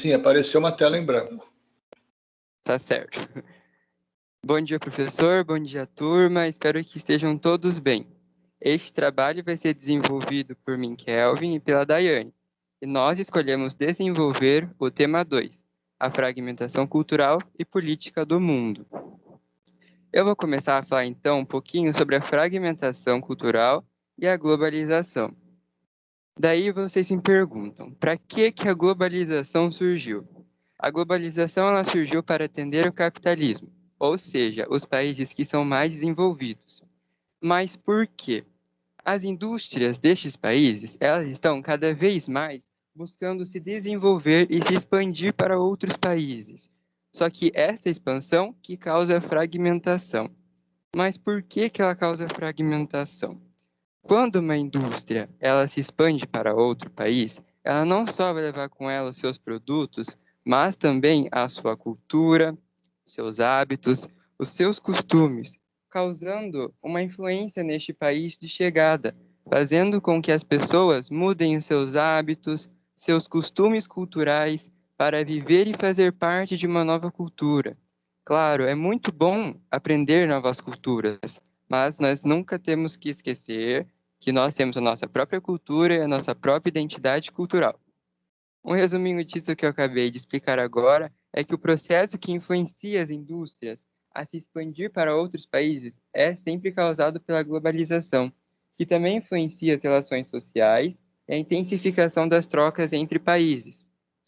sim, apareceu uma tela em branco. Tá certo. Bom dia, professor. Bom dia, turma. Espero que estejam todos bem. Este trabalho vai ser desenvolvido por mim, Kelvin, e pela Daiane. E nós escolhemos desenvolver o tema 2, a fragmentação cultural e política do mundo. Eu vou começar a falar, então, um pouquinho sobre a fragmentação cultural e a globalização. Daí vocês se perguntam, para que a globalização surgiu? A globalização ela surgiu para atender o capitalismo, ou seja, os países que são mais desenvolvidos. Mas por quê? As indústrias destes países, elas estão cada vez mais buscando se desenvolver e se expandir para outros países. Só que esta expansão que causa fragmentação. Mas por que ela causa fragmentação? Quando uma indústria ela se expande para outro país, ela não só vai levar com ela os seus produtos, mas também a sua cultura, seus hábitos, os seus costumes, causando uma influência neste país de chegada, fazendo com que as pessoas mudem os seus hábitos, seus costumes culturais para viver e fazer parte de uma nova cultura. Claro, é muito bom aprender novas culturas, mas nós nunca temos que esquecer que nós temos a nossa própria cultura e a nossa própria identidade cultural. Um resuminho disso que eu acabei de explicar agora é que o processo que influencia as indústrias a se expandir para outros países é sempre causado pela globalização, que também influencia as relações sociais e a intensificação das trocas entre países.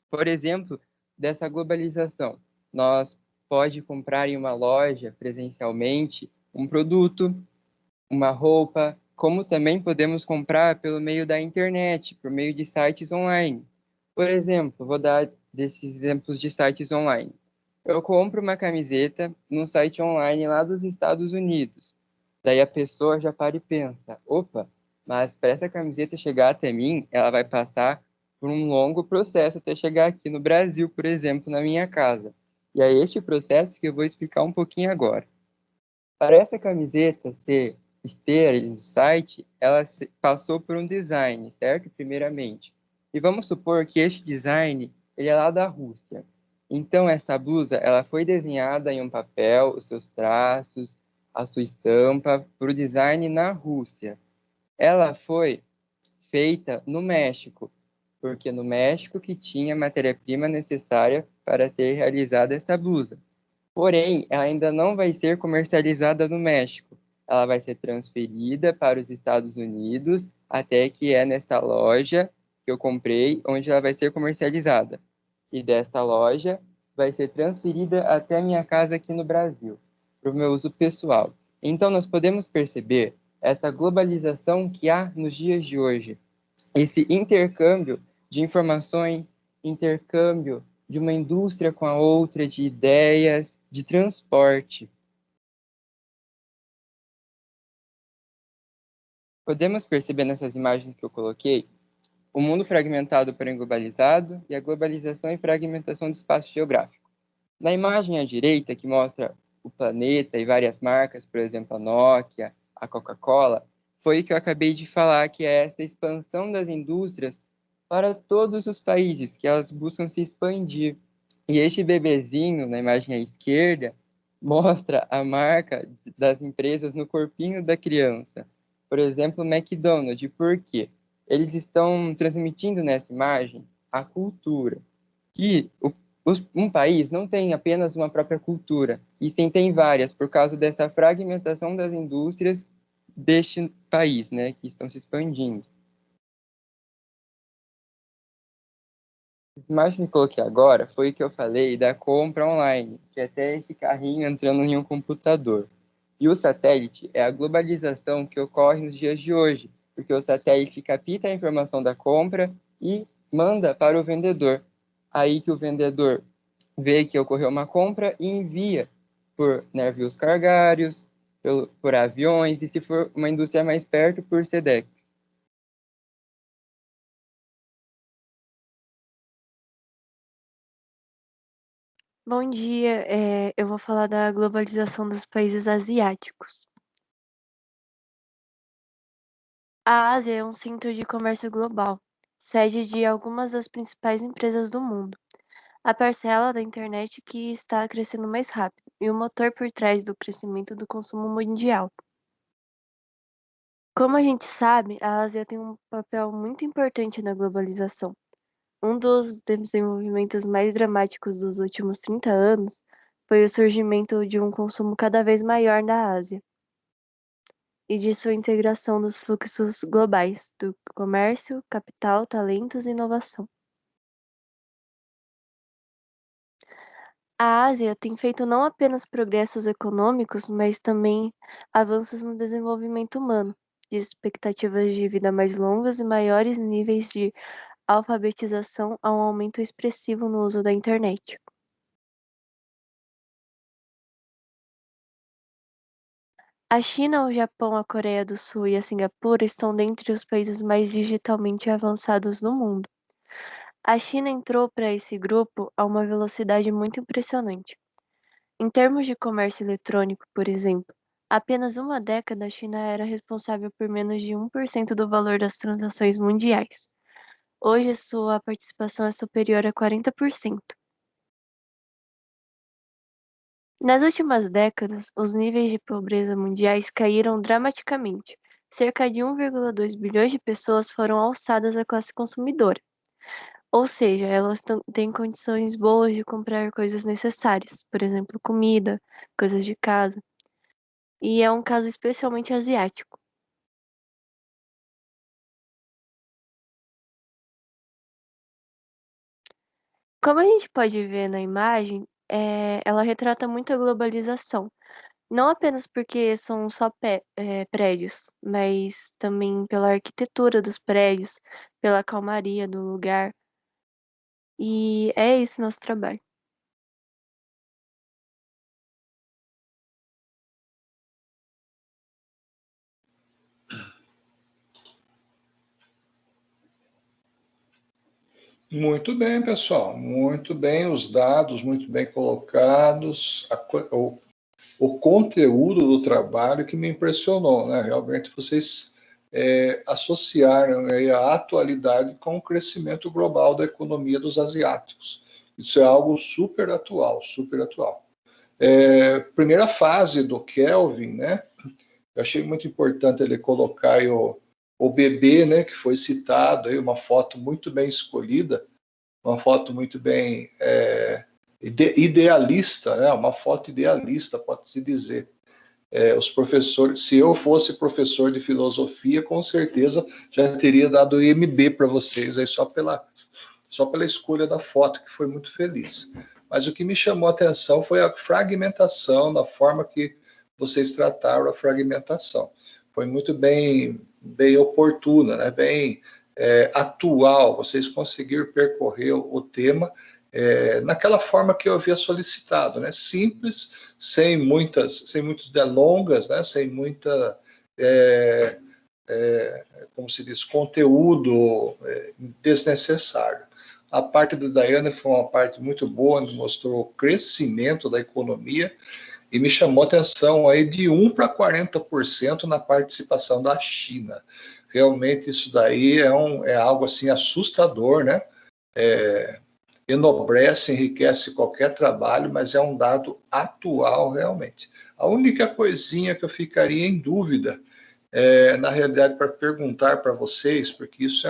Por exemplo, dessa globalização, nós pode comprar em uma loja presencialmente um produto, uma roupa, como também podemos comprar pelo meio da internet, por meio de sites online. Por exemplo, vou dar desses exemplos de sites online. Eu compro uma camiseta num site online lá dos Estados Unidos. Daí a pessoa já para e pensa: opa, mas para essa camiseta chegar até mim, ela vai passar por um longo processo até chegar aqui no Brasil, por exemplo, na minha casa. E é este processo que eu vou explicar um pouquinho agora. Para essa camiseta ser esteira no site, ela passou por um design, certo? Primeiramente. E vamos supor que este design ele é lá da Rússia. Então, esta blusa ela foi desenhada em um papel, os seus traços, a sua estampa, para o design na Rússia. Ela foi feita no México, porque no México que tinha a matéria-prima necessária para ser realizada esta blusa. Porém, ela ainda não vai ser comercializada no México. Ela vai ser transferida para os Estados Unidos, até que é nesta loja que eu comprei, onde ela vai ser comercializada. E desta loja vai ser transferida até a minha casa aqui no Brasil, para o meu uso pessoal. Então, nós podemos perceber essa globalização que há nos dias de hoje, esse intercâmbio de informações, intercâmbio de uma indústria com a outra, de ideias, de transporte. Podemos perceber nessas imagens que eu coloquei o mundo fragmentado porém globalizado e a globalização e fragmentação do espaço geográfico. Na imagem à direita, que mostra o planeta e várias marcas, por exemplo, a Nokia, a Coca-Cola, foi o que eu acabei de falar, que é essa expansão das indústrias para todos os países, que elas buscam se expandir. E este bebezinho, na imagem à esquerda, mostra a marca das empresas no corpinho da criança. Por exemplo, o McDonald's. Por quê? Eles estão transmitindo nessa imagem a cultura. Que um país não tem apenas uma própria cultura, e sim tem várias, por causa dessa fragmentação das indústrias deste país, né, que estão se expandindo. A imagem que eu coloquei agora foi o que eu falei da compra online, que é até esse carrinho entrando em um computador. E o satélite é a globalização que ocorre nos dias de hoje, porque o satélite capta a informação da compra e manda para o vendedor. Aí que o vendedor vê que ocorreu uma compra e envia por navios cargários, por aviões, e se for uma indústria mais perto, por SEDEX. Bom dia, eu vou falar da globalização dos países asiáticos. A Ásia é um centro de comércio global, sede de algumas das principais empresas do mundo. a parcela da internet que está crescendo mais rápido e o motor por trás do crescimento do consumo mundial. Como a gente sabe, a Ásia tem um papel muito importante na globalização. Um dos desenvolvimentos mais dramáticos dos últimos 30 anos foi o surgimento de um consumo cada vez maior da Ásia e de sua integração nos fluxos globais do comércio, capital, talentos e inovação. A Ásia tem feito não apenas progressos econômicos, mas também avanços no desenvolvimento humano, de expectativas de vida mais longas e maiores níveis de alfabetização a um aumento expressivo no uso da internet. A China, o Japão, a Coreia do Sul e a Singapura estão dentre os países mais digitalmente avançados do mundo. A China entrou para esse grupo a uma velocidade muito impressionante. Em termos de comércio eletrônico, por exemplo, há apenas uma década a China era responsável por menos de 1% do valor das transações mundiais. Hoje, sua participação é superior a 40%. Nas últimas décadas, os níveis de pobreza mundiais caíram dramaticamente. Cerca de 1,2 bilhões de pessoas foram alçadas à classe consumidora, ou seja, elas têm condições boas de comprar coisas necessárias, por exemplo, comida, coisas de casa, e é um caso especialmente asiático. Como a gente pode ver na imagem, ela retrata muito a globalização. Não apenas porque são só prédios, mas também pela arquitetura dos prédios, pela calmaria do lugar. E é isso nosso trabalho. Muito bem, pessoal. Muito bem, os dados muito bem colocados, o conteúdo do trabalho que me impressionou, né? Realmente vocês associaram aí a atualidade com o crescimento global da economia dos asiáticos. Isso é algo super atual, super atual. Primeira fase do Kelvin, né? Eu achei muito importante ele colocar aí o bebê, né, que foi citado, aí, uma foto muito bem escolhida, uma foto muito bem idealista, né, uma foto idealista, pode-se dizer. Os professores, se eu fosse professor de filosofia, com certeza já teria dado MB para vocês, aí só pela escolha da foto, que foi muito feliz. Mas o que me chamou a atenção foi a fragmentação, da forma que vocês trataram a fragmentação. Foi muito bem oportuna, né? Bem atual. Vocês conseguiram percorrer o tema naquela forma que eu havia solicitado, né? Simples, sem muitas delongas, né? Sem muita, como se diz, conteúdo desnecessário. A parte da Daiane foi uma parte muito boa, nos mostrou o crescimento da economia e me chamou a atenção aí de 1 para 40% na participação da China. Realmente isso daí é algo assim assustador, né? Enobrece, enriquece qualquer trabalho, mas é um dado atual realmente. A única coisinha que eu ficaria em dúvida, na realidade, para perguntar para vocês, porque isso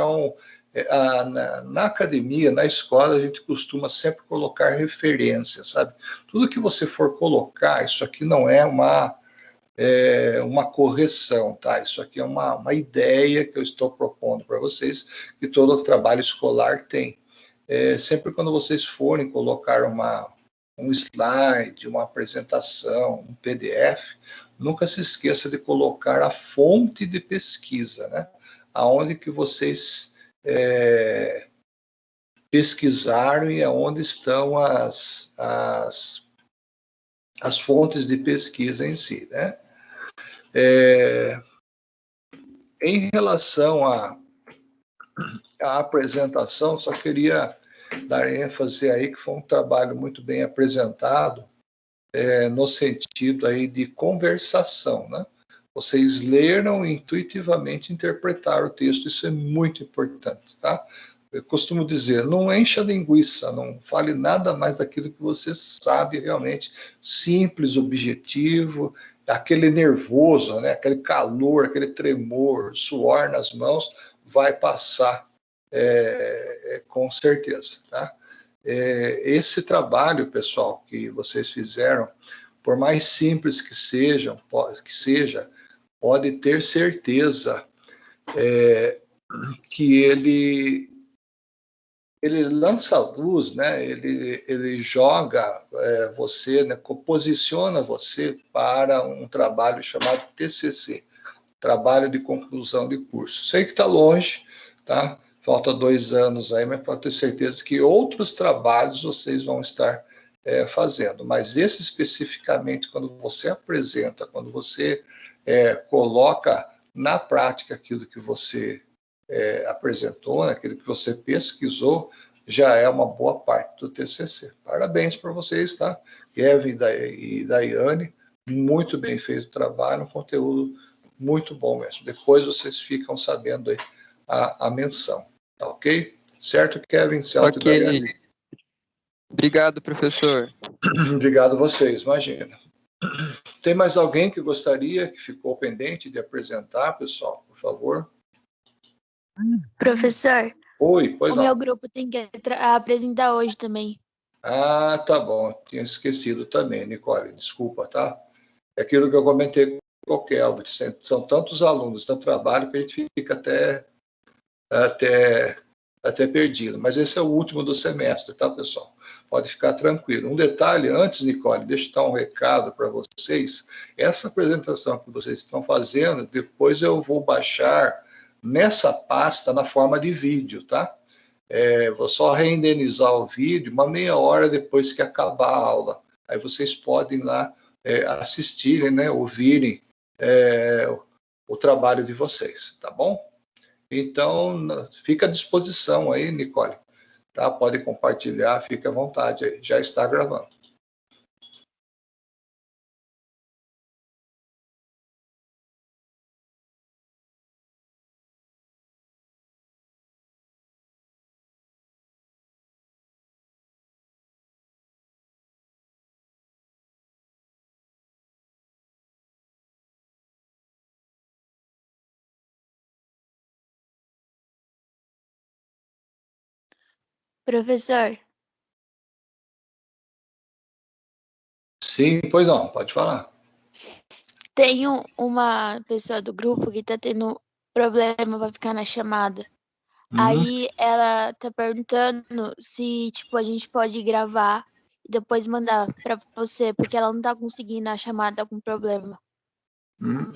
na academia, na escola, a gente costuma sempre colocar referências, sabe? Tudo que você for colocar, isso aqui não é uma correção, tá? Isso aqui é uma ideia que eu estou propondo para vocês, que todo trabalho escolar tem. Sempre quando vocês forem colocar um slide, uma apresentação, um PDF, nunca se esqueça de colocar a fonte de pesquisa, né? Aonde que vocês pesquisaram e aonde estão as fontes de pesquisa em si, né? Em relação à apresentação, só queria dar ênfase aí que foi um trabalho muito bem apresentado, no sentido aí de conversação, né? Vocês leram e intuitivamente interpretaram o texto, isso é muito importante, tá? eu costumo dizer, não encha a linguiça, não fale nada mais daquilo que você sabe realmente, simples, objetivo, aquele nervoso, né? Aquele calor, aquele tremor, suor nas mãos, vai passar com certeza, tá? Esse trabalho, pessoal, que vocês fizeram, por mais simples que seja, pode ter certeza que ele lança a luz, né? Ele joga você, né? Posiciona você para um trabalho chamado TCC, Trabalho de Conclusão de Curso. Sei que está longe, tá? Falta 2 anos aí, mas pode ter certeza que outros trabalhos vocês vão estar fazendo. Mas esse especificamente, quando você apresenta, quando você coloca na prática aquilo que você apresentou, aquilo que você pesquisou, já é uma boa parte do TCC. Parabéns para vocês, tá? Kevin e Daiane, muito bem feito o trabalho, um conteúdo muito bom mesmo. Depois vocês ficam sabendo aí a menção, tá ok? Certo, Kevin, Celto e Daiane? Ok. Obrigado, professor. Obrigado a vocês, imagina. Tem mais alguém que gostaria, que ficou pendente de apresentar, pessoal, por favor? Professor, Oi, pois o não. meu grupo tem que apresentar hoje também. Ah, tá bom. Tinha esquecido também, Nicole. Desculpa, tá? É aquilo que eu comentei com o Kelvin. São tantos alunos, tanto trabalho, que a gente fica até perdido. Mas esse é o último do semestre, tá, pessoal? Pode ficar tranquilo. Um detalhe antes, Nicole, deixa eu dar um recado para vocês. Essa apresentação que vocês estão fazendo, depois eu vou baixar nessa pasta na forma de vídeo, tá? Vou só reindenizar o vídeo uma meia hora depois que acabar a aula. Aí vocês podem lá assistirem, né, ouvirem o trabalho de vocês, tá bom? Então, fica à disposição aí, Nicole, tá? Pode compartilhar, fique à vontade aí, já está gravando. Professor, Sim, pois não, pode falar. tem uma pessoa do grupo que tá tendo problema pra ficar na chamada. Aí ela tá perguntando se, tipo, a gente pode gravar e depois mandar pra você, porque ela não tá conseguindo a chamada, tá com problema.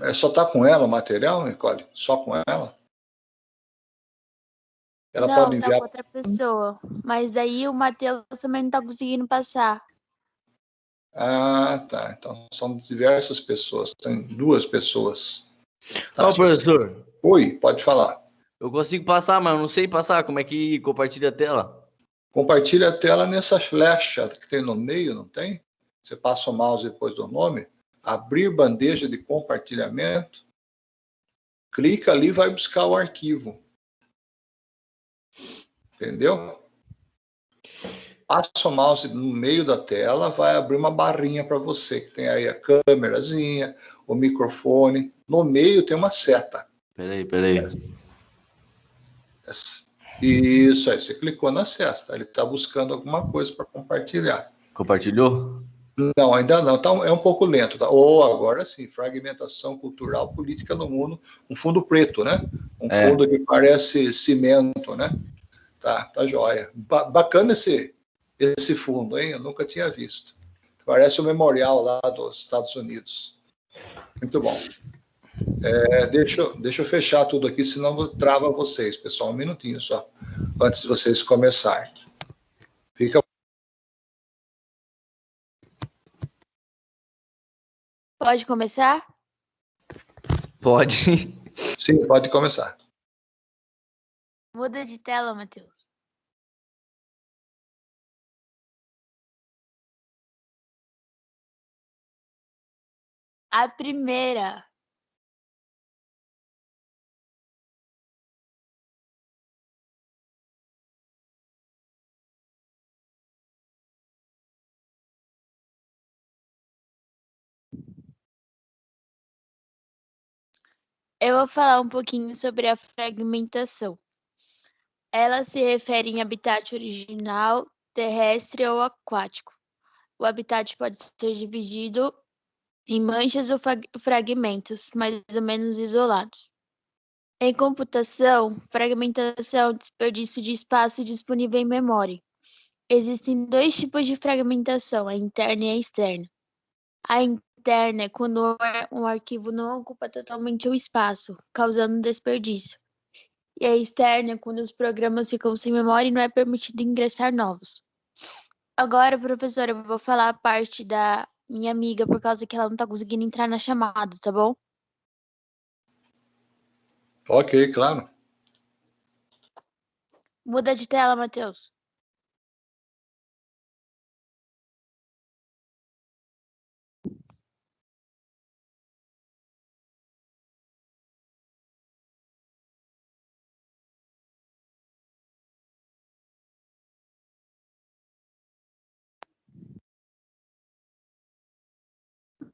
É só estar com ela o material, Nicole? Só com ela? Ela Não, pode tá enviar. com outra pessoa. Mas daí o Matheus também não tá conseguindo passar. Ah, tá. Então são diversas pessoas, tem 2 pessoas. Tá, Ó, professor, Oi, pode falar. eu consigo passar, mas eu não sei passar. Como é que compartilha a tela? Compartilha a tela nessa flecha que tem no meio, não tem? Você passa o mouse depois do nome, abrir bandeja de compartilhamento, clica ali e vai buscar o arquivo. Entendeu? Passa o mouse no meio da tela, vai abrir uma barrinha para você, que tem aí a câmerazinha, o microfone. No meio tem uma seta. Peraí. Isso aí, você clicou na seta. Ele está buscando alguma coisa para compartilhar. Compartilhou? Não, ainda não. Então, é um pouco lento. Tá? Ou agora sim, fragmentação cultural política no mundo, um fundo preto, né? Um fundo que parece cimento, né? Tá joia. Bacana esse fundo, hein? Eu nunca tinha visto. Parece o memorial lá dos Estados Unidos. Muito bom. Deixa eu fechar tudo aqui, senão trava vocês, pessoal. Um minutinho só, antes de vocês começarem. Fica. Pode começar? Pode. Sim, pode começar. Muda de tela, Matheus. A primeira. Eu vou falar um pouquinho sobre a fragmentação. Ela se refere em habitat original, terrestre ou aquático. O habitat pode ser dividido em manchas ou fragmentos, mais ou menos isolados. Em computação, fragmentação é o desperdício de espaço disponível em memória. Existem dois tipos de fragmentação, a interna e a externa. A interna é quando um arquivo não ocupa totalmente o espaço, causando desperdício. E a externa é quando os programas ficam sem memória e não é permitido ingressar novos. Agora, professora, eu vou falar a parte da minha amiga, por causa que ela não tá conseguindo entrar na chamada, tá bom? Ok, claro. Muda de tela, Matheus.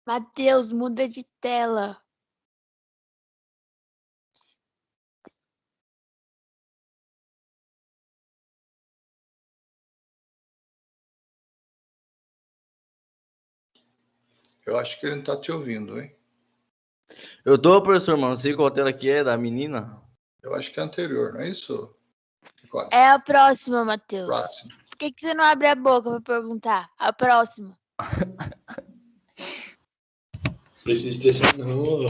Matheus, muda de tela. Eu acho que ele não está te ouvindo, hein? Eu tô, professor, mas não sei qual tela que é da menina. Eu acho que é anterior, não é isso? É a próxima, Matheus. Próximo. Por que você não abre a boca para perguntar? A próxima. Precisa estressar, não.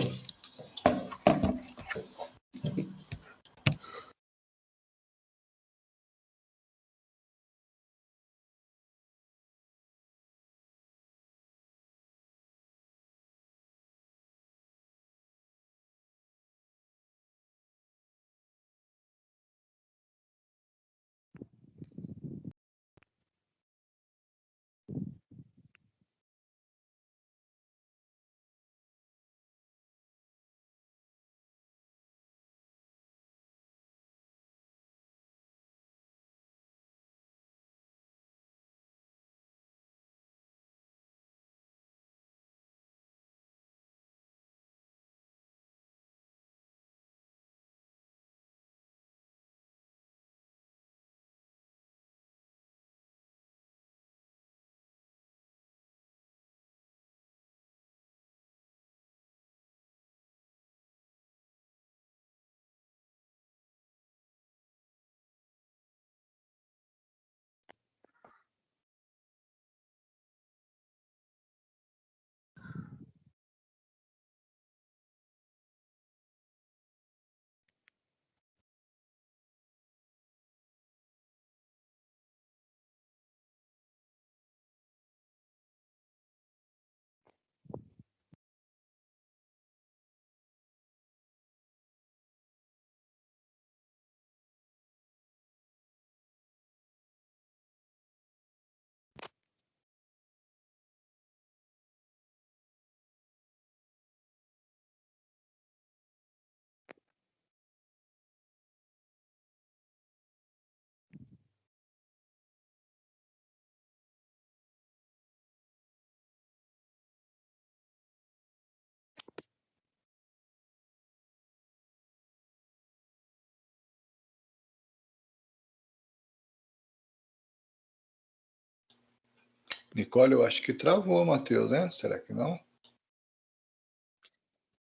Nicole, eu acho que travou, Matheus, né? Será que não?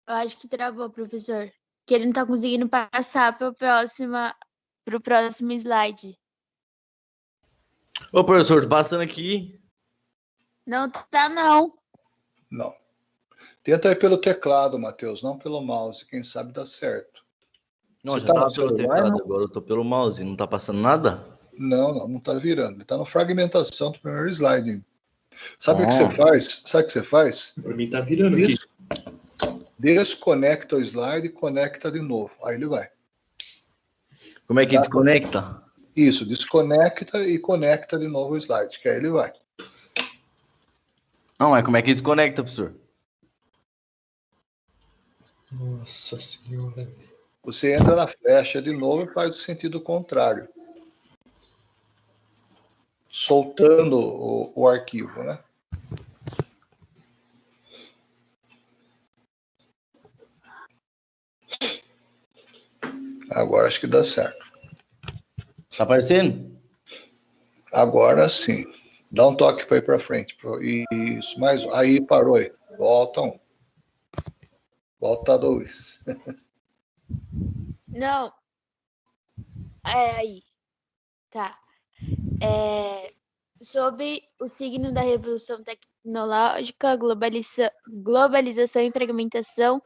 Eu acho que travou, professor. Que ele não tá conseguindo passar pro próximo slide. Ô, professor, tô passando aqui. Não tá, não. Não. Tenta ir pelo teclado, Matheus, não pelo mouse. Quem sabe dá certo. Não, Você já tá tava no pelo celular, teclado, não? agora eu tô pelo mouse. Não tá passando nada? Não tá virando. Ele tá na fragmentação do primeiro slide. Sabe o que Oh. você faz? Sabe o que você faz? Pra mim tá virando aqui. Desconecta o slide e conecta de novo. Aí ele vai. Como é que desconecta? Isso, desconecta e conecta de novo o slide, que aí ele vai. Não, mas como é que desconecta, professor? Nossa senhora. Você entra na flecha de novo e faz o sentido contrário. Soltando o arquivo, né? Agora acho que dá certo. Tá aparecendo? Agora sim. Dá um toque para ir para frente. Isso, mais um. Aí parou aí. Volta um. Volta dois. Não. Aí. Tá. Sob o signo da revolução tecnológica, globalização e fragmentação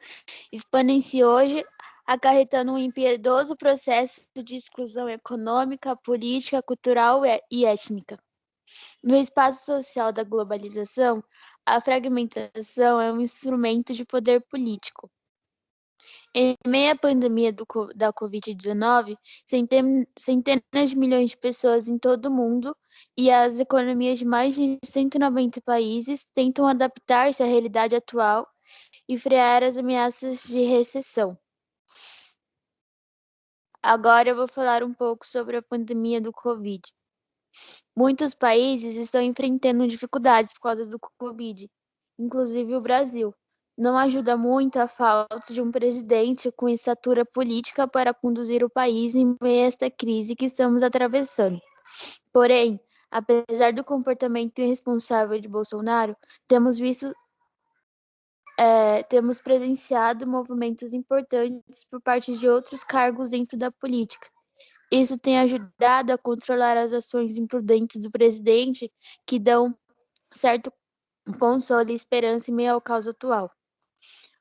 expandem-se hoje, acarretando um impiedoso processo de exclusão econômica, política, cultural e étnica. No espaço social da globalização, a fragmentação é um instrumento de poder político. Em meio à pandemia da Covid-19, centenas de milhões de pessoas em todo o mundo e as economias de mais de 190 países tentam adaptar-se à realidade atual e frear as ameaças de recessão. Agora eu vou falar um pouco sobre a pandemia do Covid. Muitos países estão enfrentando dificuldades por causa do Covid, inclusive o Brasil. Não ajuda muito a falta de um presidente com estatura política para conduzir o país em meio a esta crise que estamos atravessando. Porém, apesar do comportamento irresponsável de Bolsonaro, temos presenciado movimentos importantes por parte de outros cargos dentro da política. Isso tem ajudado a controlar as ações imprudentes do presidente, que dão certo consolo e esperança em meio ao caos atual.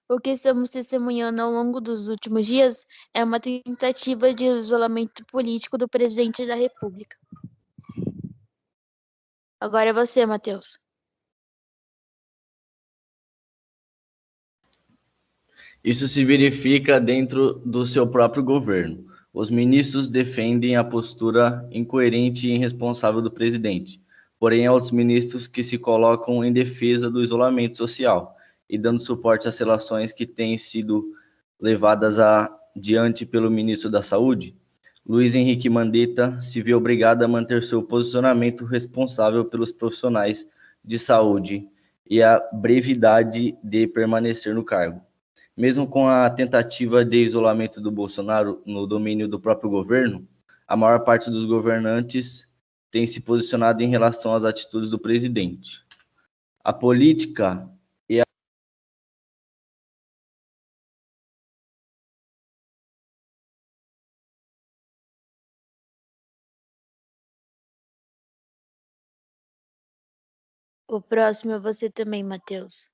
O que estamos testemunhando ao longo dos últimos dias é uma tentativa de isolamento político do presidente da República. Agora é você, Matheus. Isso se verifica dentro do seu próprio governo. Os ministros defendem a postura incoerente e irresponsável do presidente. Porém, há outros ministros que se colocam em defesa do isolamento social e dando suporte às relações que têm sido levadas adiante pelo ministro da Saúde. Luiz Henrique Mandetta se vê obrigado a manter seu posicionamento responsável pelos profissionais de saúde e a brevidade de permanecer no cargo. Mesmo com a tentativa de isolamento do Bolsonaro no domínio do próprio governo, a maior parte dos governantes tem se posicionado em relação às atitudes do presidente. A política e a... O próximo é você também, Matheus.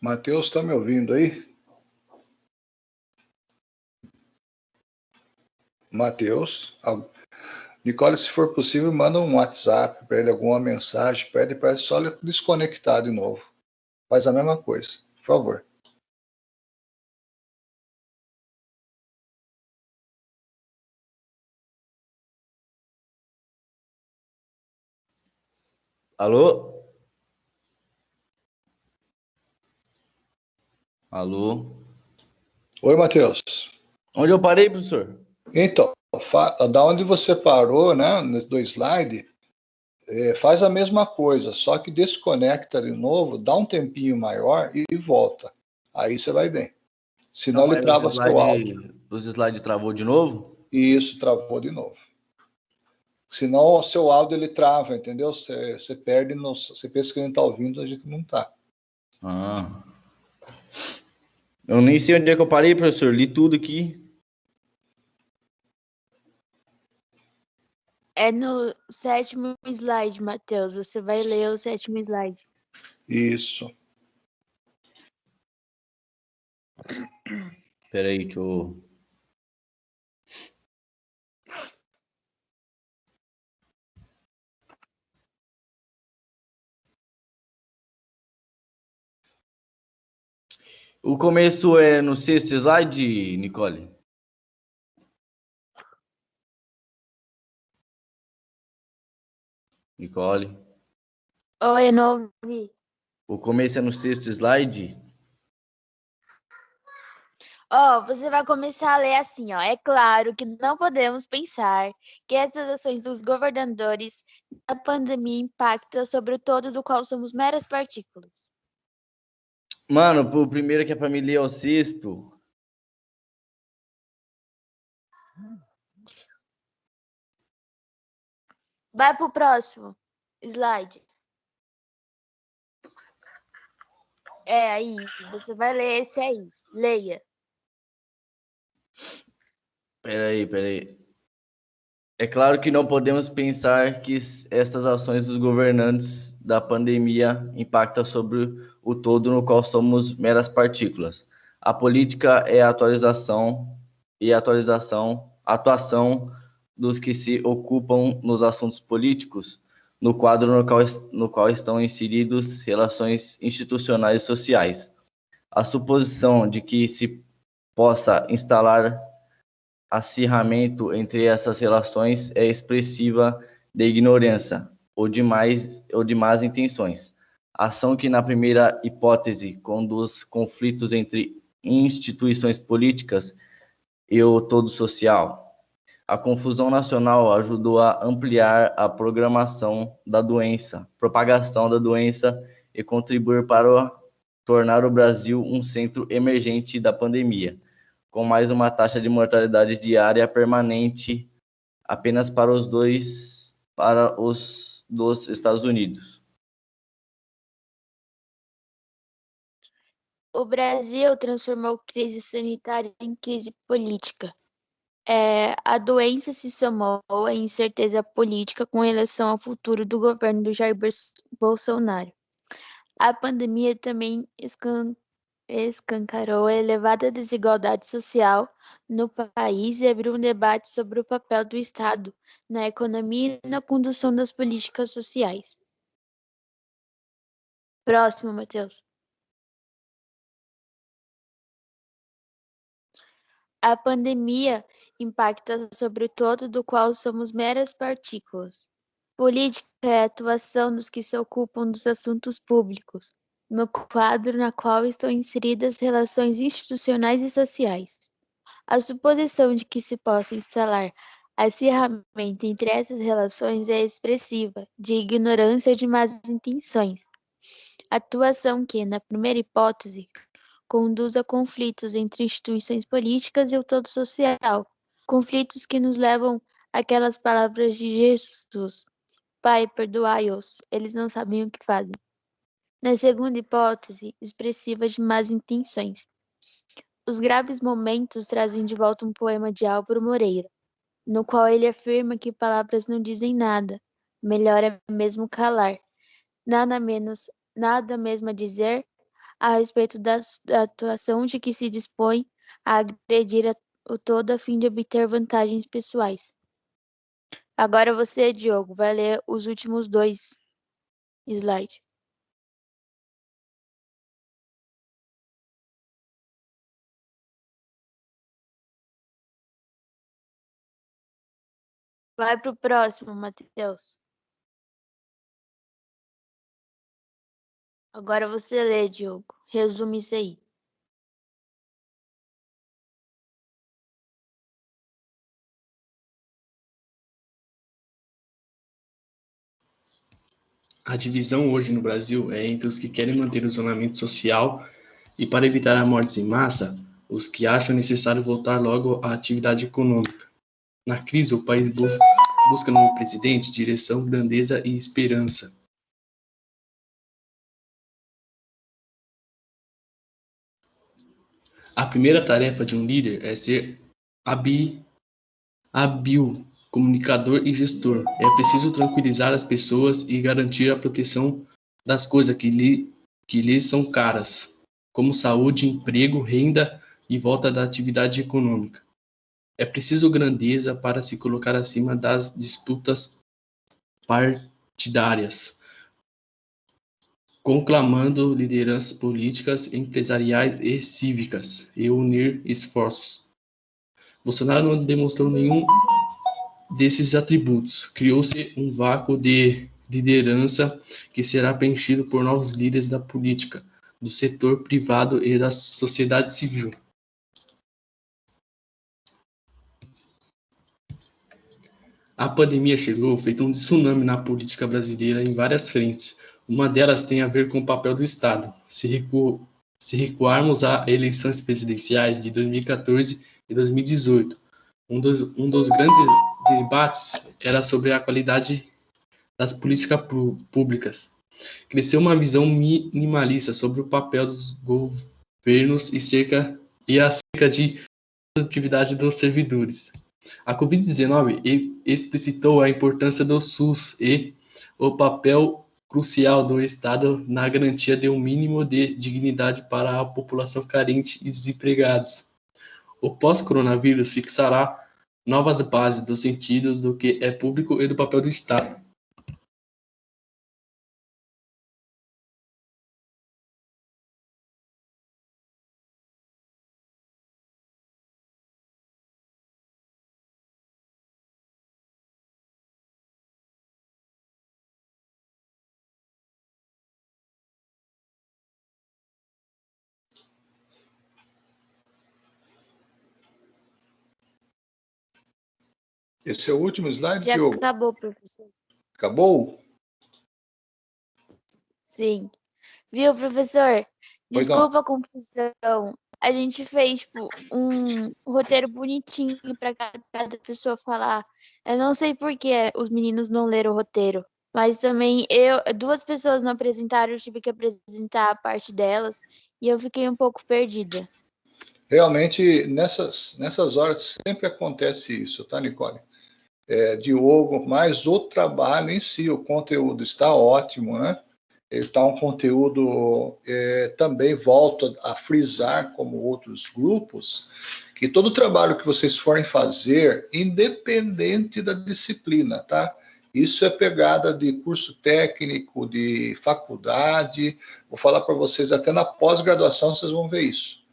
Matheus, está me ouvindo aí? Matheus? Nicole, se for possível, manda um WhatsApp para ele, alguma mensagem, pede para ele só desconectar de novo. Faz a mesma coisa, por favor. Alô? Alô? Oi, Matheus. Onde eu parei, professor? Então, da onde você parou, né, do slide, faz a mesma coisa, só que desconecta de novo, dá um tempinho maior e volta. Aí você vai bem. Senão ele trava seu áudio. Os slides travou de novo? E isso travou de novo. Senão o seu áudio ele trava, entendeu? Você perde, você pensa que a gente está ouvindo, a gente não está. Ah. Eu nem sei onde é que eu parei, professor. Li tudo aqui. É no 7º slide, Matheus. Você vai ler o 7º slide. Isso. Peraí, deixa eu... O começo é no 6º slide, Nicole? Nicole? Oi, eu não ouvi. O começo é no 6º slide? Você vai começar a ler assim, ó. É claro que não podemos pensar que essas ações dos governadores da pandemia impactam sobre o todo do qual somos meras partículas. Mano, o primeiro que é pra me ler é o 6º. Vai pro próximo slide. Aí, você vai ler esse aí. Leia. Peraí. É claro que não podemos pensar que estas ações dos governantes da pandemia impactam sobre o todo no qual somos meras partículas. A política é a atuação dos que se ocupam nos assuntos políticos, no quadro no qual estão inseridos relações institucionais e sociais. A suposição de que se possa instalar acirramento entre essas relações é expressiva de ignorância ou de más intenções. Ação que, na primeira hipótese, conduz conflitos entre instituições políticas e o todo social. A confusão nacional ajudou a ampliar a propagação da doença e contribuir para tornar o Brasil um centro emergente da pandemia, com mais uma taxa de mortalidade diária permanente apenas para os dos Estados Unidos. O Brasil transformou crise sanitária em crise política. A doença se somou à incerteza política com relação ao futuro do governo do Jair Bolsonaro. A pandemia também escancarou a elevada desigualdade social no país e abriu um debate sobre o papel do Estado na economia e na condução das políticas sociais. Próximo, Matheus. A pandemia impacta sobre o todo do qual somos meras partículas. Política é a atuação dos que se ocupam dos assuntos públicos, no quadro na qual estão inseridas relações institucionais e sociais. A suposição de que se possa instalar acirramento entre essas relações é expressiva de ignorância ou de más intenções. Atuação que, na primeira hipótese, conduz a conflitos entre instituições políticas e o todo social. Conflitos que nos levam àquelas palavras de Jesus: Pai, perdoai-os, eles não sabem o que fazem. Na segunda hipótese, expressiva de más intenções. Os graves momentos trazem de volta um poema de Álvaro Moreira, no qual ele afirma que palavras não dizem nada, melhor é mesmo calar. Nada mesmo a dizer a respeito da atuação de que se dispõe a agredir o todo a fim de obter vantagens pessoais. Agora você, Diogo, vai ler os últimos 2 slides. Vai pro próximo, Matheus. Agora você lê, Diogo. Resume isso aí. A divisão hoje no Brasil é entre os que querem manter o isolamento social e, para evitar a mortes em massa, os que acham necessário voltar logo à atividade econômica. Na crise, o país busca busca no presidente direção, grandeza e esperança. A primeira tarefa de um líder é ser hábil, comunicador e gestor. É preciso tranquilizar as pessoas e garantir a proteção das coisas que lhes são caras, como saúde, emprego, renda e volta da atividade econômica. É preciso grandeza para se colocar acima das disputas partidárias, conclamando lideranças políticas, empresariais e cívicas, e unir esforços. Bolsonaro não demonstrou nenhum desses atributos. Criou-se um vácuo de liderança que será preenchido por novos líderes da política, do setor privado e da sociedade civil. A pandemia chegou feito um tsunami na política brasileira em várias frentes. Uma delas tem a ver com o papel do Estado. Se recuarmos a eleições presidenciais de 2014 e 2018, um dos grandes debates era sobre a qualidade das políticas públicas. Cresceu uma visão minimalista sobre o papel dos governos e acerca de atividade dos servidores. A Covid-19 explicitou a importância do SUS e o papel crucial do Estado na garantia de um mínimo de dignidade para a população carente e desempregados. O pós-coronavírus fixará novas bases dos sentidos do que é público e do papel do Estado. Esse é o último slide, Já Diogo? acabou, professor. Acabou? Sim. Viu, professor? Pois não. Desculpa a confusão. A gente fez tipo, um roteiro bonitinho para cada pessoa falar. Eu não sei por que os meninos não leram o roteiro. Mas também duas pessoas não apresentaram, eu tive que apresentar a parte delas. E eu fiquei um pouco perdida. Realmente, nessas horas sempre acontece isso, tá, Nicole? Diogo, mas o trabalho em si, o conteúdo está ótimo, né? Ele está um conteúdo, também volto a frisar, como outros grupos, que todo o trabalho que vocês forem fazer, independente da disciplina, tá? Isso é pegada de curso técnico, de faculdade, vou falar para vocês, até na pós-graduação vocês vão ver isso.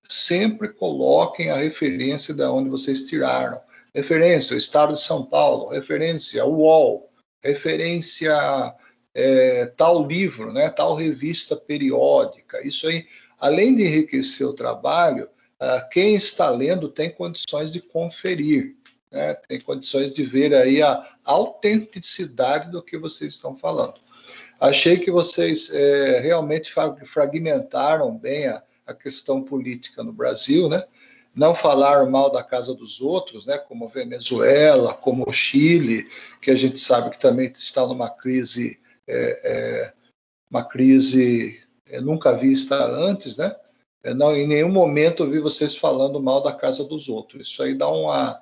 Sempre coloquem a referência de onde vocês tiraram. Referência, o Estado de São Paulo, referência, o UOL, referência tal livro, né, tal revista periódica. Isso aí, além de enriquecer o trabalho, quem está lendo tem condições de conferir, né, tem condições de ver aí a autenticidade do que vocês estão falando. Achei que vocês realmente fragmentaram bem a questão política no Brasil, né? Não falaram mal da casa dos outros, né? Como Venezuela, como o Chile, que a gente sabe que também está numa crise, nunca vista antes, né? Não, em nenhum momento eu vi vocês falando mal da casa dos outros. Isso aí dá uma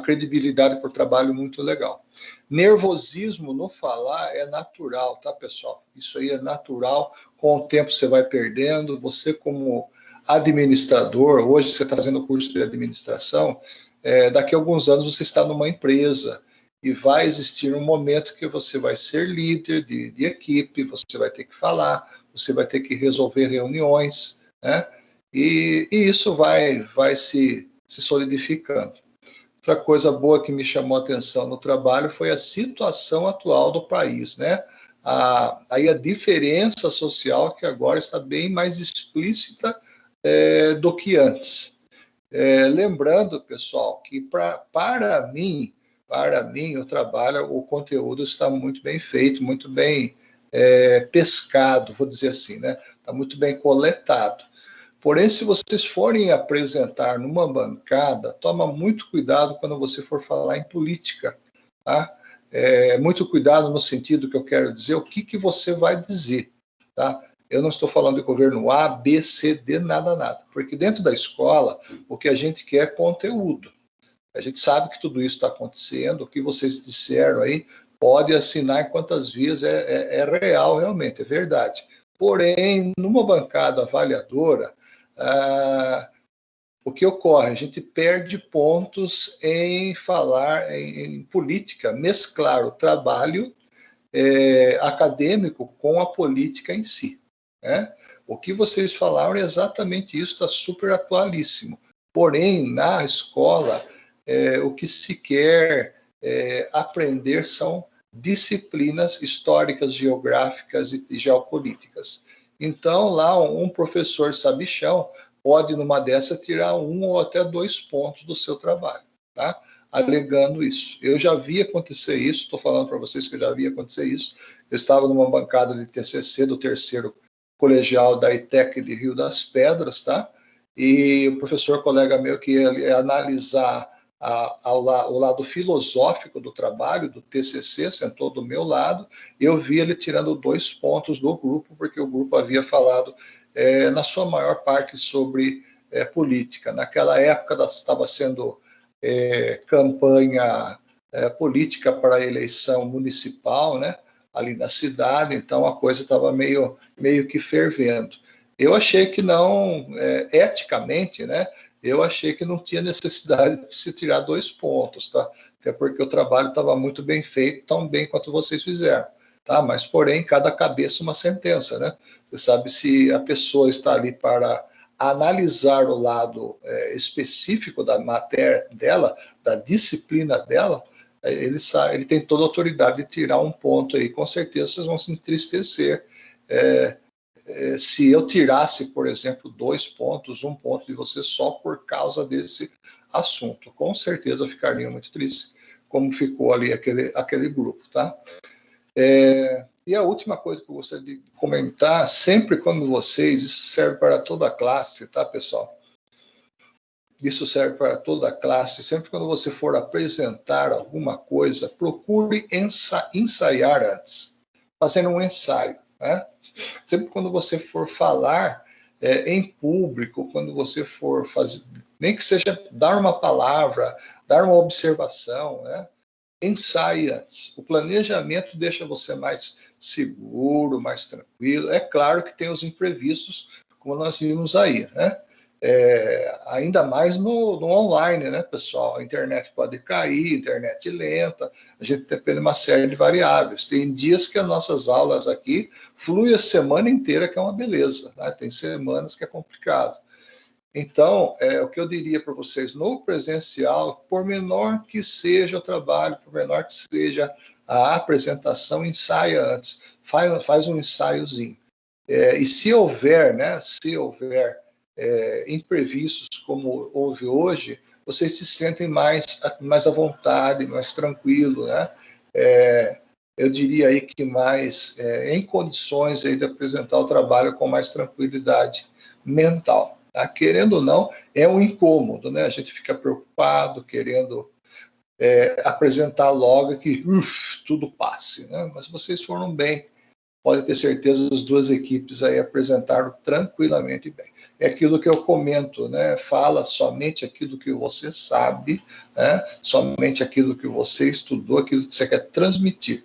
credibilidade para o trabalho muito legal. Nervosismo no falar é natural, tá, pessoal? Isso aí é natural, com o tempo você vai perdendo, você como administrador, hoje você está fazendo o curso de administração, daqui a alguns anos você está numa empresa e vai existir um momento que você vai ser líder de equipe, você vai ter que falar, você vai ter que resolver reuniões, né? E isso vai se solidificando. Outra coisa boa que me chamou a atenção no trabalho foi a situação atual do país, né? Aí a diferença social que agora está bem mais explícita do que antes. Lembrando, pessoal, que para mim, o conteúdo está muito bem feito, muito bem pescado, vou dizer assim, né? Está muito bem coletado. Porém, se vocês forem apresentar numa bancada, toma muito cuidado quando você for falar em política, tá? Muito cuidado no sentido que eu quero dizer, o que você vai dizer, tá? Eu não estou falando de governo A, B, C, D, nada. Porque dentro da escola, o que a gente quer é conteúdo. A gente sabe que tudo isso está acontecendo, o que vocês disseram aí, pode assinar quantas vias é real realmente, é verdade. Porém, numa bancada avaliadora, o que ocorre? A gente perde pontos em falar em política, mesclar o trabalho acadêmico com a política em si, né? O que vocês falaram é exatamente isso, está super atualíssimo. Porém, na escola, o que se quer aprender são disciplinas históricas, geográficas e geopolíticas. Então, lá, um professor sabichão pode, numa dessa, tirar 1 ou até 2 pontos do seu trabalho, tá? Alegando isso. Eu já vi acontecer isso, estou falando para vocês que eu já vi acontecer isso. Eu estava numa bancada de TCC do 3º colegial da ITEC de Rio das Pedras, tá? E o professor colega meu que ia analisar o lado filosófico do trabalho, do TCC, sentou do meu lado, eu vi ele tirando 2 pontos do grupo, porque o grupo havia falado, na sua maior parte, sobre política. Naquela época estava sendo campanha política para a eleição municipal, né, ali na cidade, então a coisa estava meio que fervendo. Eu achei que não, eticamente, né, eu achei que não tinha necessidade de se tirar 2 pontos, tá? Até porque o trabalho estava muito bem feito, tão bem quanto vocês fizeram, tá? Mas, porém, cada cabeça uma sentença, né? Você sabe se a pessoa está ali para analisar o lado específico da matéria dela, da disciplina dela, ele tem toda a autoridade de tirar 1 ponto aí. Com certeza vocês vão se entristecer se eu tirasse, por exemplo, 2 pontos, 1 ponto de você só por causa desse assunto. Com certeza ficaria muito triste, como ficou ali aquele grupo, tá? E a última coisa que eu gostaria de comentar, sempre quando vocês, isso serve para toda a classe, tá, pessoal? Isso serve para toda a classe. Sempre quando você for apresentar alguma coisa, procure ensaiar antes, fazendo um ensaio, né? Sempre quando você for falar em público, quando você for fazer, nem que seja dar uma palavra, dar uma observação, né? Ensaie antes. O planejamento deixa você mais seguro, mais tranquilo. É claro que tem os imprevistos, como nós vimos aí, né? Ainda mais no online, né, pessoal? A internet pode cair, internet lenta, a gente depende de uma série de variáveis. Tem dias que as nossas aulas aqui fluem a semana inteira, que é uma beleza, né? Tem semanas que é complicado. Então, o que eu diria para vocês, no presencial, por menor que seja o trabalho, por menor que seja a apresentação, ensaia antes, faz um ensaiozinho. E se houver, né, imprevistos como houve hoje, vocês se sentem mais à vontade, mais tranquilo, né? Eu diria aí que mais em condições aí de apresentar o trabalho com mais tranquilidade mental. Tá? Querendo ou não, é um incômodo, né? A gente fica preocupado, querendo apresentar logo que tudo passe, né? Mas vocês foram bem, pode ter certeza, as 2 equipes aí apresentaram tranquilamente bem. É aquilo que eu comento, né? Fala somente aquilo que você sabe, né? Somente aquilo que você estudou, aquilo que você quer transmitir.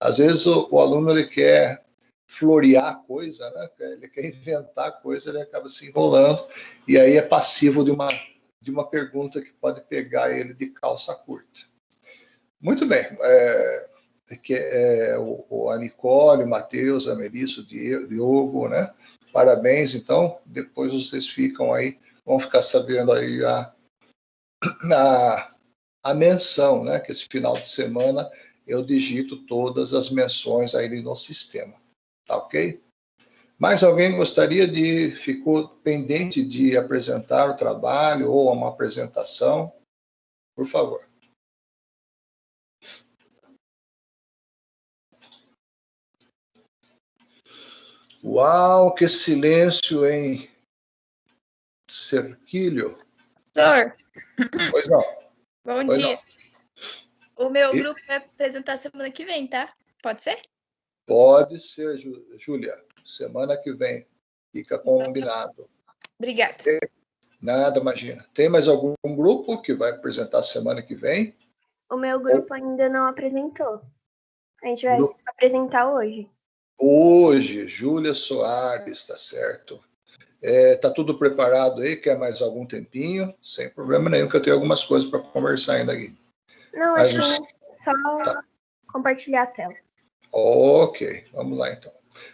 Às vezes o aluno ele quer florear a coisa, né? Ele quer inventar a coisa, ele acaba se enrolando, e aí é passivo de uma pergunta que pode pegar ele de calça curta. Muito bem. A Nicole, o Matheus, a Melissa, o Diogo, né? Parabéns, então, depois vocês ficam aí, vão ficar sabendo aí a menção, né? Que esse final de semana eu digito todas as menções aí no sistema, tá ok? Mais alguém ficou pendente de apresentar o trabalho ou uma apresentação? Por favor. Uau, que silêncio, hein? Cerquilho. Professor. Pois não. Bom Pois dia. O meu grupo vai apresentar semana que vem, tá? Pode ser? Pode ser, Júlia. Semana que vem. Fica combinado. Obrigada. Nada, imagina. Tem mais algum grupo que vai apresentar semana que vem? O meu grupo ainda não apresentou. A gente vai apresentar hoje. Hoje, Júlia Soares, tá certo. Tá tudo preparado aí? Quer mais algum tempinho? Sem problema nenhum, que eu tenho algumas coisas para conversar ainda aqui. Não, Mas acho que é só compartilhar a tela. Ok, vamos lá então.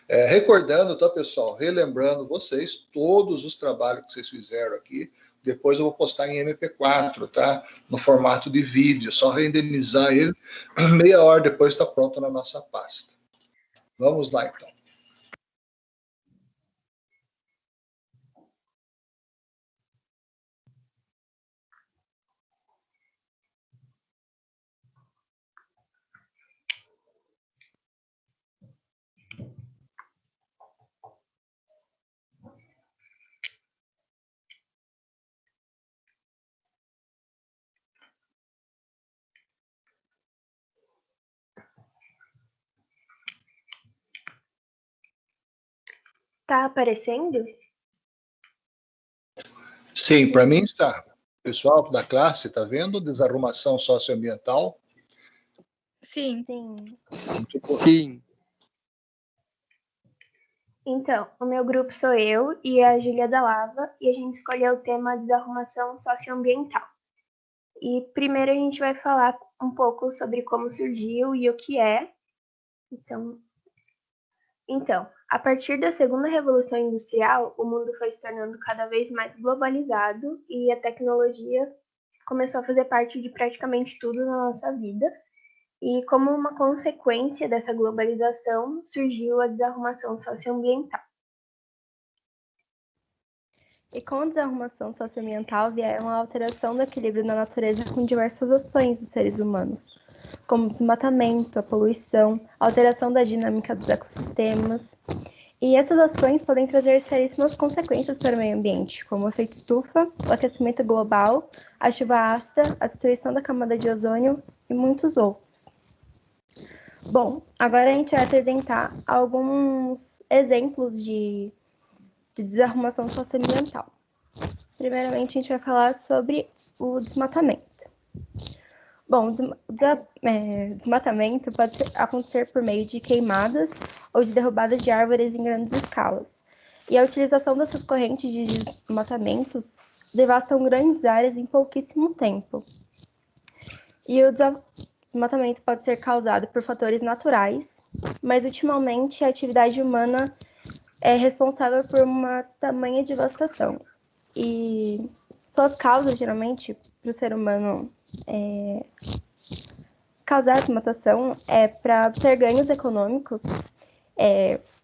Recordando, tá, pessoal? Relembrando vocês todos os trabalhos que vocês fizeram aqui. Depois eu vou postar em MP4, tá? No formato de vídeo. Só renderizar ele. Meia hora depois está pronto na nossa pasta. Vamos lá então. Tá aparecendo? Sim, para mim está. Pessoal da classe, está vendo? Desarrumação socioambiental. Sim. Sim. Então, o meu grupo sou eu e a Júlia da Lava, e a gente escolheu o tema desarrumação socioambiental. E primeiro a gente vai falar um pouco sobre como surgiu e o que é. Então, a partir da segunda revolução industrial, o mundo foi se tornando cada vez mais globalizado e a tecnologia começou a fazer parte de praticamente tudo na nossa vida. E como uma consequência dessa globalização, surgiu a desarrumação socioambiental. E com a desarrumação socioambiental vieram a alteração do equilíbrio na natureza com diversas ações dos seres humanos, como o desmatamento, a poluição, a alteração da dinâmica dos ecossistemas. E essas ações podem trazer seríssimas consequências para o meio ambiente, como o efeito estufa, o aquecimento global, a chuva ácida, a destruição da camada de ozônio e muitos outros. Bom, agora a gente vai apresentar alguns exemplos de desarrumação socioambiental. Primeiramente, a gente vai falar sobre o desmatamento. Bom, desmatamento pode acontecer por meio de queimadas ou de derrubadas de árvores em grandes escalas. E a utilização dessas correntes de desmatamentos devastam grandes áreas em pouquíssimo tempo. E o desmatamento pode ser causado por fatores naturais, mas ultimamente a atividade humana é responsável por uma tamanha devastação. E suas causas, geralmente, para o ser humano causar desmatação é para ter ganhos econômicos,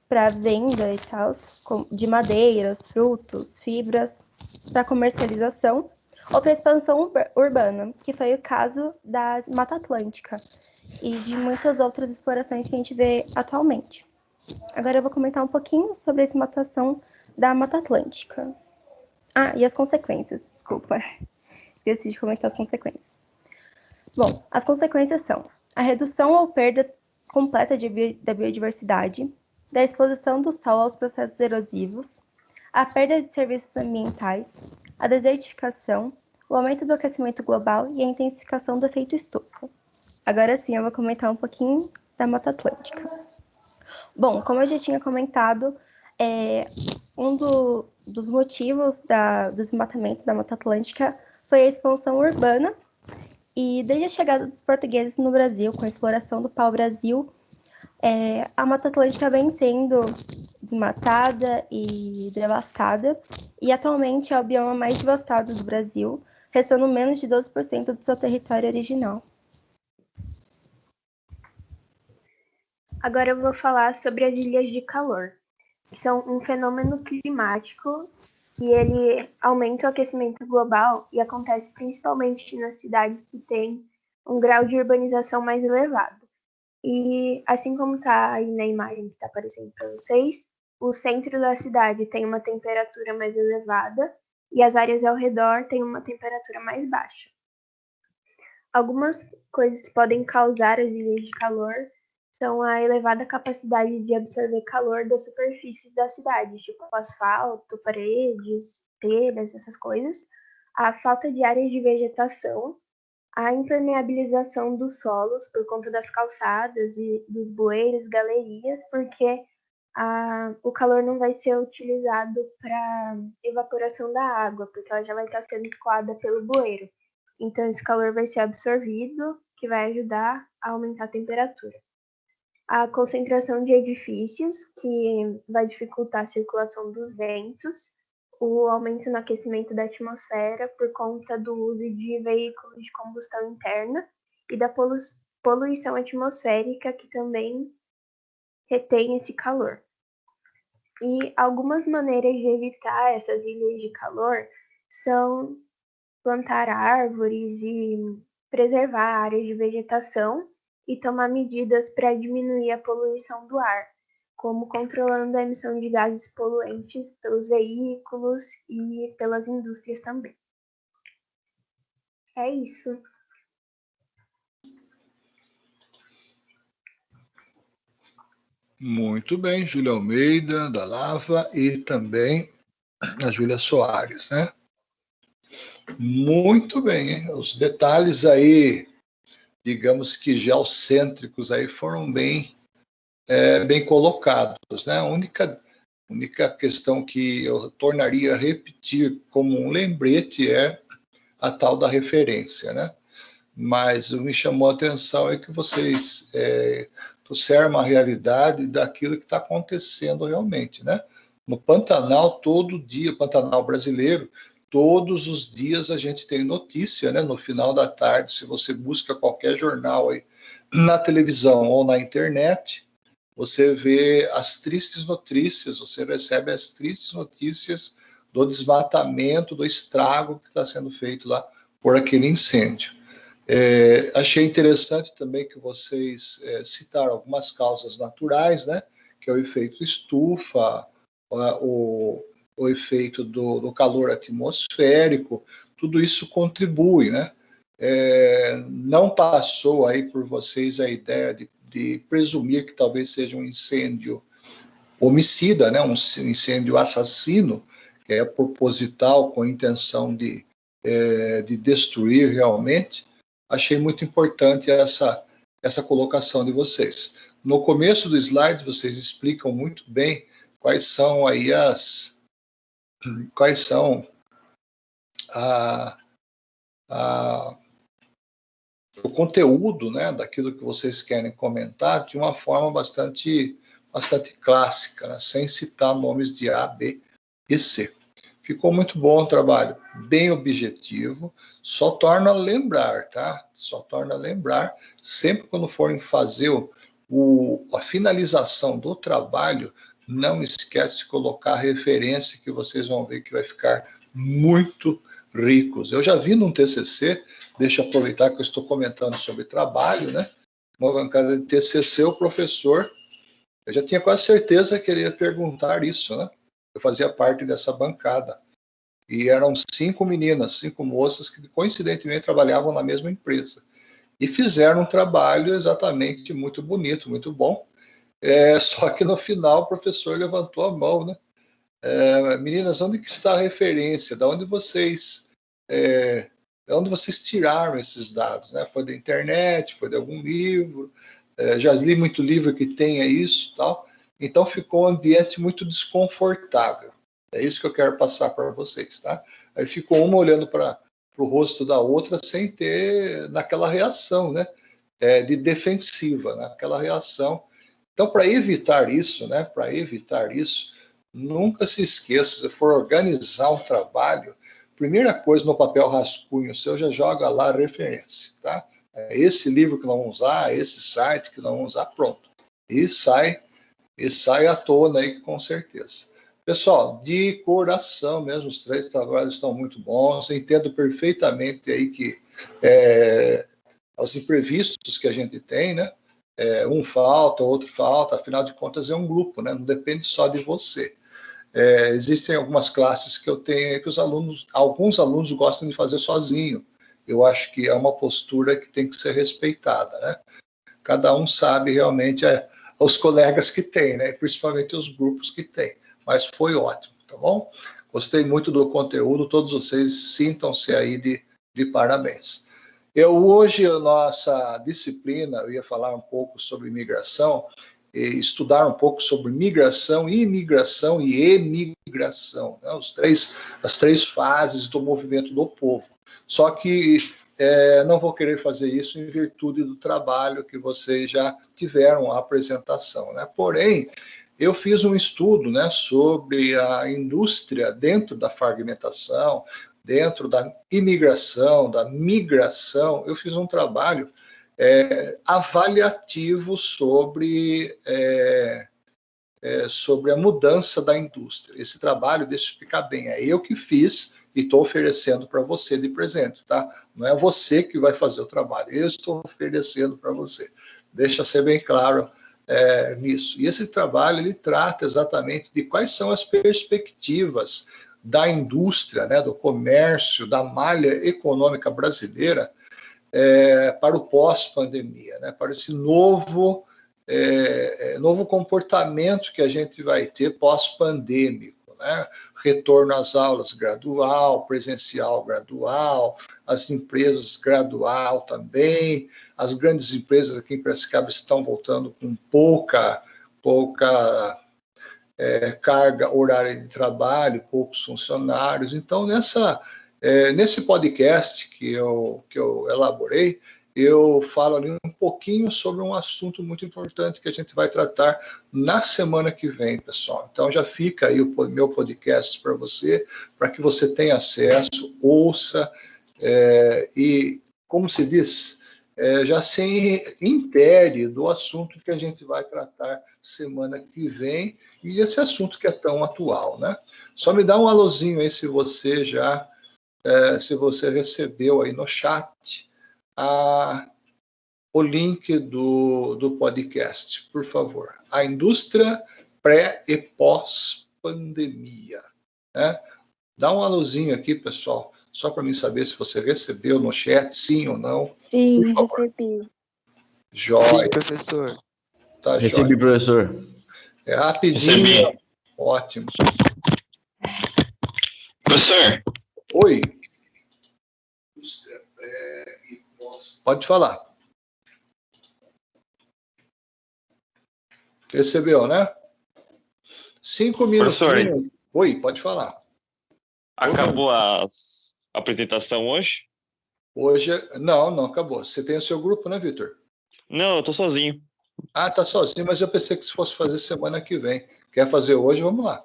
para venda e tal, de madeiras, frutos, fibras, para comercialização, ou para expansão urbana, que foi o caso da Mata Atlântica e de muitas outras explorações que a gente vê atualmente. Agora eu vou comentar um pouquinho sobre a desmatação da Mata Atlântica. E as consequências, desculpa. Esqueci de comentar as consequências. Bom, as consequências são a redução ou perda completa da biodiversidade, da exposição do solo aos processos erosivos, a perda de serviços ambientais, a desertificação, o aumento do aquecimento global e a intensificação do efeito estufa. Agora sim, eu vou comentar um pouquinho da Mata Atlântica. Bom, como eu já tinha comentado, um dos motivos do desmatamento da Mata Atlântica foi a expansão urbana, e desde a chegada dos portugueses no Brasil, com a exploração do pau-brasil, a Mata Atlântica vem sendo desmatada e devastada, e atualmente é o bioma mais devastado do Brasil, restando menos de 12% do seu território original. Agora eu vou falar sobre as ilhas de calor, que são um fenômeno climático que ele aumenta o aquecimento global e acontece principalmente nas cidades que têm um grau de urbanização mais elevado. E assim como está aí na imagem que está aparecendo para vocês, o centro da cidade tem uma temperatura mais elevada e as áreas ao redor têm uma temperatura mais baixa. Algumas coisas que podem causar as ilhas de calor são a elevada capacidade de absorver calor das superfícies da cidade, tipo asfalto, paredes, telhas, essas coisas, a falta de áreas de vegetação, a impermeabilização dos solos por conta das calçadas e dos bueiros, galerias, porque o calor não vai ser utilizado para evaporação da água, porque ela já vai estar sendo escoada pelo bueiro. Então, esse calor vai ser absorvido, que vai ajudar a aumentar a temperatura. A concentração de edifícios, que vai dificultar a circulação dos ventos, o aumento no aquecimento da atmosfera por conta do uso de veículos de combustão interna e da poluição atmosférica, que também retém esse calor. E algumas maneiras de evitar essas ilhas de calor são plantar árvores e preservar áreas de vegetação e tomar medidas para diminuir a poluição do ar, como controlando a emissão de gases poluentes pelos veículos e pelas indústrias também. É isso. Muito bem, Júlia Almeida, da Lava, e também a Júlia Soares, né? Muito bem, hein? Os detalhes aí, digamos que geocêntricos aí foram bem colocados, né? A única questão que eu tornaria a repetir como um lembrete é a tal da referência, né? Mas o que me chamou a atenção é que vocês trouxeram uma realidade daquilo que está acontecendo realmente, né? No Pantanal, todo dia, Pantanal brasileiro, todos os dias a gente tem notícia, né? No final da tarde, se você busca qualquer jornal aí, na televisão ou na internet, você vê as tristes notícias, você recebe as tristes notícias do desmatamento, do estrago que está sendo feito lá por aquele incêndio. Achei interessante também que vocês citaram algumas causas naturais, né? Que é o efeito estufa, o efeito do calor atmosférico, tudo isso contribui, né? Não passou aí por vocês a ideia de presumir que talvez seja um incêndio homicida, né? Um incêndio assassino, que é proposital, com a intenção de destruir realmente. Achei muito importante essa colocação de vocês. No começo do slide, vocês explicam muito bem quais são aí o conteúdo, né, daquilo que vocês querem comentar de uma forma bastante clássica, né, sem citar nomes de A, B e C. Ficou muito bom o trabalho, bem objetivo, só torna a lembrar, tá? Só torna a lembrar, sempre quando forem fazer a finalização do trabalho, não esquece de colocar a referência que vocês vão ver que vai ficar muito ricos. Eu já vi num TCC, deixa eu aproveitar que eu estou comentando sobre trabalho, né? Uma bancada de TCC, o professor, eu já tinha quase certeza que ele ia perguntar isso, né? Eu fazia parte dessa bancada. E eram 5 meninas, 5 moças que coincidentemente trabalhavam na mesma empresa. E fizeram um trabalho exatamente muito bonito, muito bom. Só que no final o professor levantou a mão, né? Meninas, onde que está a referência? De onde vocês tiraram esses dados? Né? Foi da internet, foi de algum livro? Já li muito livro que tenha isso, tal. Então ficou um ambiente muito desconfortável. É isso que eu quero passar para vocês, tá? Aí ficou uma olhando para o rosto da outra sem ter naquela reação, né? De defensiva, naquela reação. Então, para evitar isso, né? Para evitar isso, nunca se esqueça, se for organizar um trabalho, primeira coisa no papel rascunho seu, já joga lá a referência, tá? Esse livro que nós vamos usar, esse site que nós vamos usar, pronto. E sai à tona aí, com certeza. Pessoal, de coração mesmo, os 3 trabalhos estão muito bons. Eu entendo perfeitamente aí que os imprevistos que a gente tem, né? Um falta, outro falta, afinal de contas é um grupo, né? Não depende só de você. Existem algumas classes que eu tenho que alguns alunos gostam de fazer sozinho. eu acho que é uma postura que tem que ser respeitada, né? Cada um sabe realmente os colegas que tem, né? Principalmente os grupos que tem. Mas foi ótimo, tá bom? Gostei muito do conteúdo, todos vocês sintam-se aí de parabéns. Hoje, a nossa disciplina, eu ia falar um pouco sobre imigração, e estudar um pouco sobre migração, imigração e emigração, né? As três fases do movimento do povo. Só que não vou querer fazer isso em virtude do trabalho que vocês já tiveram a apresentação, né? Porém, eu fiz um estudo, né, sobre a indústria dentro da fragmentação, dentro da imigração, da migração. Eu fiz um trabalho avaliativo sobre a mudança da indústria. Esse trabalho, deixa eu explicar bem, é eu que fiz e estou oferecendo para você de presente, tá? Não é você que vai fazer o trabalho, eu estou oferecendo para você. Deixa ser bem claro nisso. E esse trabalho, ele trata exatamente de quais são as perspectivas da indústria, né, do comércio, da malha econômica brasileira para o pós-pandemia, né, para esse novo comportamento que a gente vai ter pós-pandêmico, né? Retorno às aulas gradual, presencial gradual, as empresas gradual também, as grandes empresas aqui em Piracicaba estão voltando com pouca carga horária de trabalho, poucos funcionários. Então, nesse podcast que eu elaborei, eu falo ali um pouquinho sobre um assunto muito importante que a gente vai tratar na semana que vem, pessoal. Então já fica aí o meu podcast para você, para que você tenha acesso, ouça e, como se diz, já se intere do assunto que a gente vai tratar semana que vem e esse assunto que é tão atual, né? Só me dá um alôzinho aí se você recebeu aí no chat o link do podcast, por favor. A indústria pré e pós-pandemia, né? Dá um alôzinho aqui, pessoal, só para mim saber se você recebeu no chat, sim ou não. Sim, recebi. Jóia. Sim, professor. Tá, Recebi, jóia. professor. É rapidinho. Recebi. Ótimo. Professor, Oi. Pode falar. Recebeu, né? 5 Professor. minutinhos. Oi, pode falar. acabou a apresentação hoje? Hoje, não acabou. Você tem o seu grupo, né, Vitor? Não, eu tô sozinho. Ah, tá sozinho, mas eu pensei que se fosse fazer semana que vem. Quer fazer hoje? Vamos lá.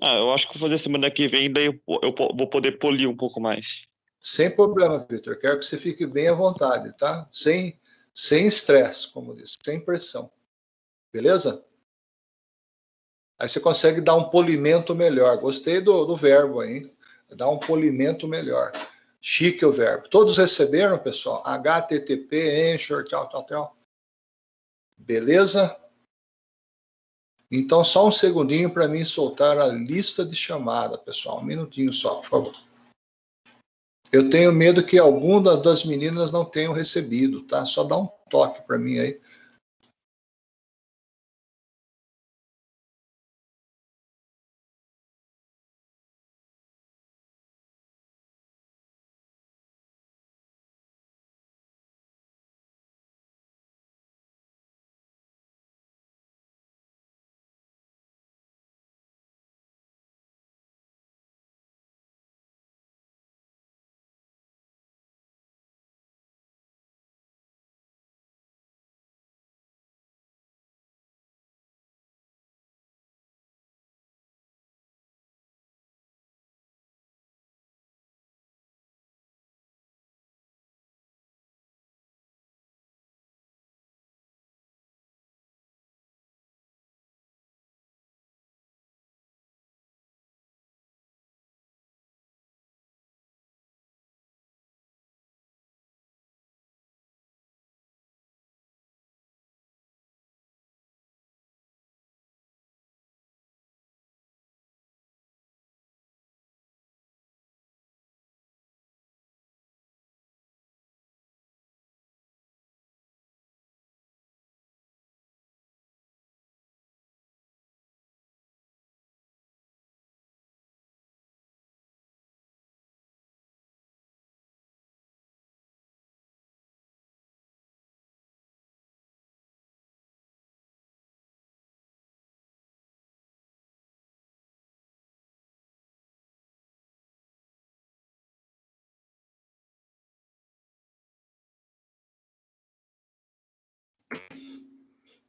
Eu acho que vou fazer semana que vem, daí eu vou poder polir um pouco mais. Sem problema, Vitor. Quero que você fique bem à vontade, tá? Sem estresse, como diz, sem pressão. Beleza? Aí você consegue dar um polimento melhor. Gostei do verbo aí, hein? Dar um polimento melhor. Chique o verbo. Todos receberam, pessoal? HTTP, Anchor, tal. Beleza? Então, só um segundinho para mim soltar a lista de chamada, pessoal. Um minutinho só, por favor. Eu tenho medo que alguma das meninas não tenham recebido, tá? Só dá um toque para mim aí.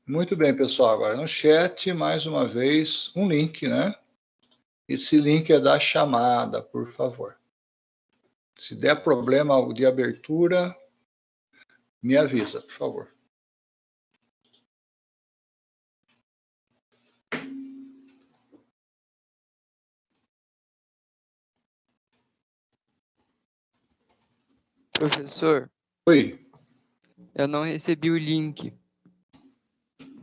Muito bem, pessoal. Agora no chat, mais uma vez, um link, né? Esse link é da chamada, por favor. Se der problema de abertura, me avisa, por favor. Professor, Oi, eu não recebi o link.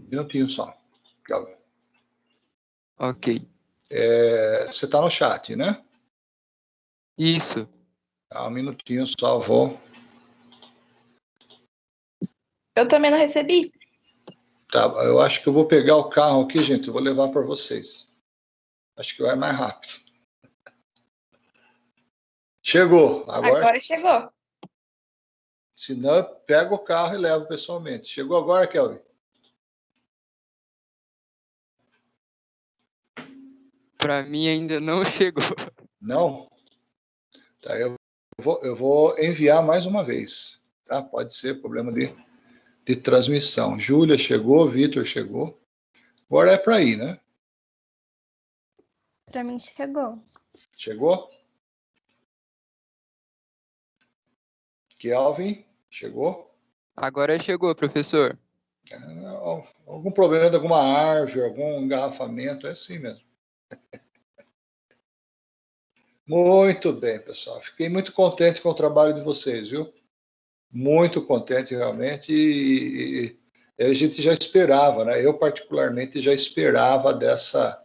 um minutinho só. Ok. Você está no chat, né? Isso. Um minutinho só, vou. Eu também não recebi. Tá, eu acho que eu vou pegar o carro aqui, gente, eu vou levar para vocês. Acho que vai mais rápido. Chegou. Agora chegou. Se não, pega o carro e leva pessoalmente. Chegou agora, Kelvin? Para mim ainda não chegou. Não? Tá, eu vou enviar mais uma vez. Tá? Pode ser problema de transmissão. Júlia chegou, Vitor chegou. Agora é para ir, né? Para mim chegou. Chegou? Kelvin, chegou? Agora chegou, professor. Algum problema de alguma árvore, algum engarrafamento, é assim mesmo. Muito bem, pessoal. Fiquei muito contente com o trabalho de vocês, viu? Muito contente, realmente. E a gente já esperava, né? Eu, particularmente, já esperava dessa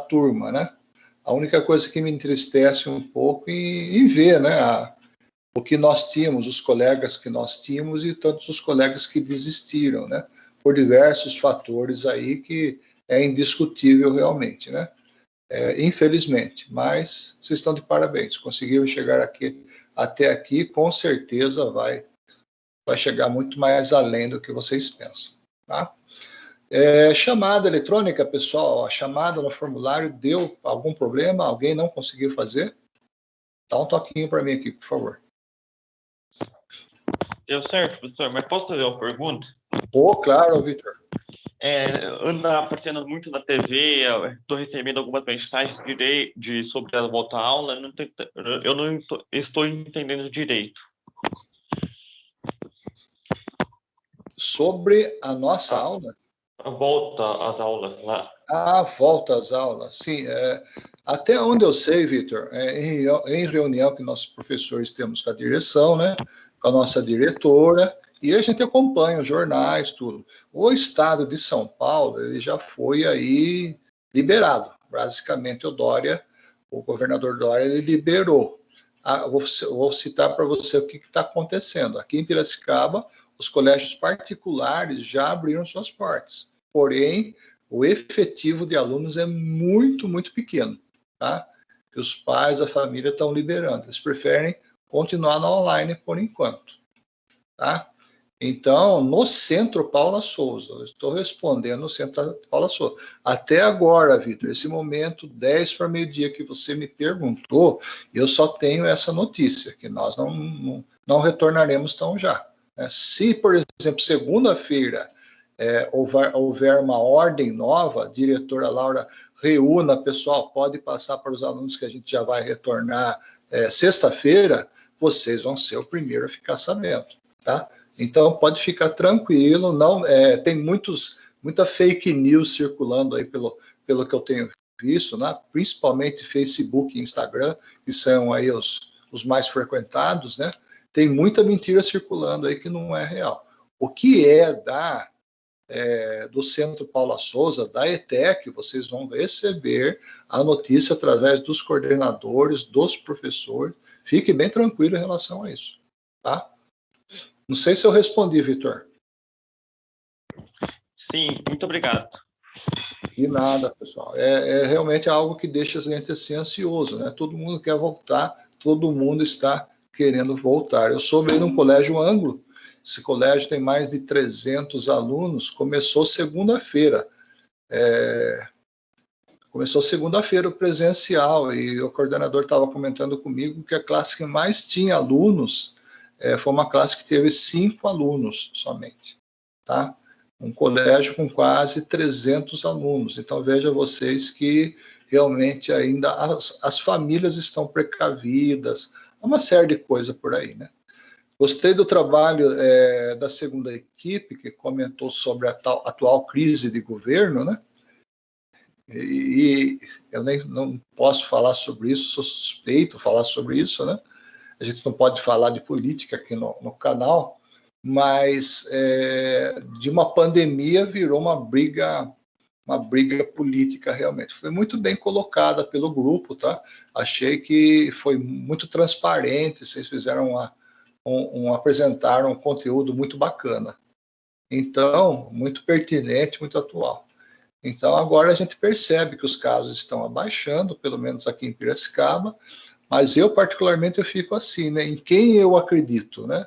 turma, né? A única coisa que me entristece um pouco em ver, né? O que nós tínhamos, os colegas que nós tínhamos e tantos os colegas que desistiram, né? Por diversos fatores aí que é indiscutível realmente, né? Infelizmente, mas vocês estão de parabéns, conseguiram chegar até aqui, com certeza vai chegar muito mais além do que vocês pensam, tá? Chamada eletrônica, pessoal, a chamada no formulário deu algum problema? Alguém não conseguiu fazer? Dá um toquinho para mim aqui, por favor. Deu certo, professor, mas posso fazer uma pergunta? Claro, Vitor. Anda aparecendo muito na TV, estou recebendo algumas mensagens sobre a volta à aula, eu não estou entendendo direito. Sobre a nossa aula? A volta às aulas lá. Volta às aulas, sim. Até onde eu sei, Vitor, em reunião que nossos professores temos com a direção, né, com a nossa diretora, e a gente acompanha os jornais, tudo. O estado de São Paulo, ele já foi aí liberado. Basicamente, o governador Dória, ele liberou. Vou citar para você o que está acontecendo. Aqui em Piracicaba, os colégios particulares já abriram suas portas. Porém, o efetivo de alunos é muito, muito pequeno, tá? Que os pais, a família estão liberando. Eles preferem continuar na online por enquanto, tá? Então, no Centro Paula Souza, eu estou respondendo no Centro Paula Souza. Até agora, Vitor, esse momento, 10 para meio-dia que você me perguntou, eu só tenho essa notícia, que nós não retornaremos tão já. Se, por exemplo, segunda-feira houver uma ordem nova, a diretora Laura reúna, pessoal, pode passar para os alunos que a gente já vai retornar sexta-feira, vocês vão ser o primeiro a ficar sabendo, tá? Então, pode ficar tranquilo, tem muita fake news circulando aí pelo que eu tenho visto, né? Principalmente Facebook e Instagram, que são aí os mais frequentados, né? Tem muita mentira circulando aí que não é real. O que do Centro Paula Souza, da ETEC, vocês vão receber a notícia através dos coordenadores, dos professores. Fique bem tranquilo em relação a isso, tá? Não sei se eu respondi, Vitor. Sim, muito obrigado. De nada, pessoal. Realmente algo que deixa a gente assim ansioso, né? Todo mundo quer voltar, todo mundo está querendo voltar. Eu soube aí num colégio anglo, esse colégio tem mais de 300 alunos, começou segunda-feira. Começou segunda-feira o presencial, e o coordenador estava comentando comigo que a classe que mais tinha alunos foi uma classe que teve 5 alunos somente, tá? Um colégio com quase 300 alunos. Então, veja vocês que realmente ainda as famílias estão precavidas, uma série de coisas por aí, né? Gostei do trabalho da segunda equipe, que comentou sobre a atual crise de governo, né? E eu não posso falar sobre isso, sou suspeito de falar sobre isso, né? A gente não pode falar de política aqui no canal, mas de uma pandemia virou uma briga política realmente. Foi muito bem colocada pelo grupo, tá? Achei que foi muito transparente, vocês fizeram apresentaram um conteúdo muito bacana. Então, muito pertinente, muito atual. Então, agora a gente percebe que os casos estão abaixando, pelo menos aqui em Piracicaba, mas eu, particularmente, eu fico assim, né? Em quem eu acredito, né?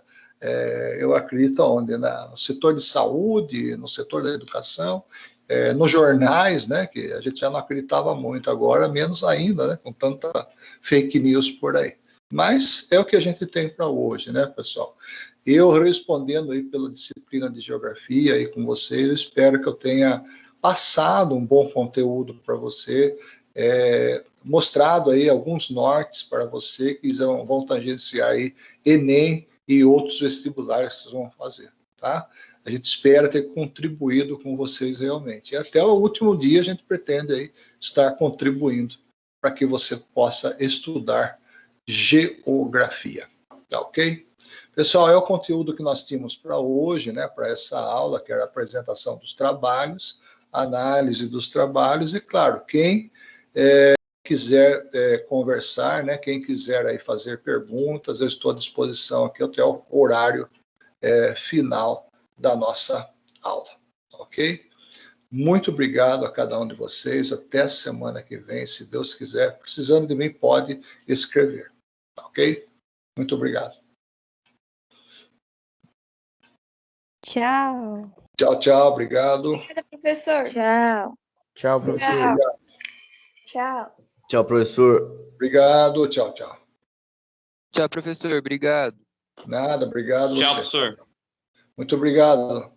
Eu acredito onde? No setor de saúde, no setor da educação, nos jornais, né? Que a gente já não acreditava muito, agora menos ainda, né? Com tanta fake news por aí. Mas é o que a gente tem para hoje, né, pessoal? Eu respondendo aí pela disciplina de geografia aí com vocês, eu espero que eu tenha passado um bom conteúdo para você, mostrado aí alguns nortes para você que vão tangenciar aí Enem e outros vestibulares que vocês vão fazer, tá? A gente espera ter contribuído com vocês realmente. E até o último dia a gente pretende aí estar contribuindo para que você possa estudar geografia, tá ok? Pessoal, é o conteúdo que nós tínhamos para hoje, né, para essa aula, que era a apresentação dos trabalhos, análise dos trabalhos, e claro, quem quiser conversar, né, quem quiser aí fazer perguntas, eu estou à disposição aqui até o horário final da nossa aula, ok? Muito obrigado a cada um de vocês, até a semana que vem, se Deus quiser. Precisando de mim, pode escrever, ok? Muito obrigado. Tchau. Tchau, tchau, obrigado. Obrigada, professor. Tchau. Tchau, professor. Tchau. Tchau, professor. Obrigado, tchau, tchau. Tchau, professor. Obrigado. Nada, obrigado Tchau, você. professor. Muito obrigado.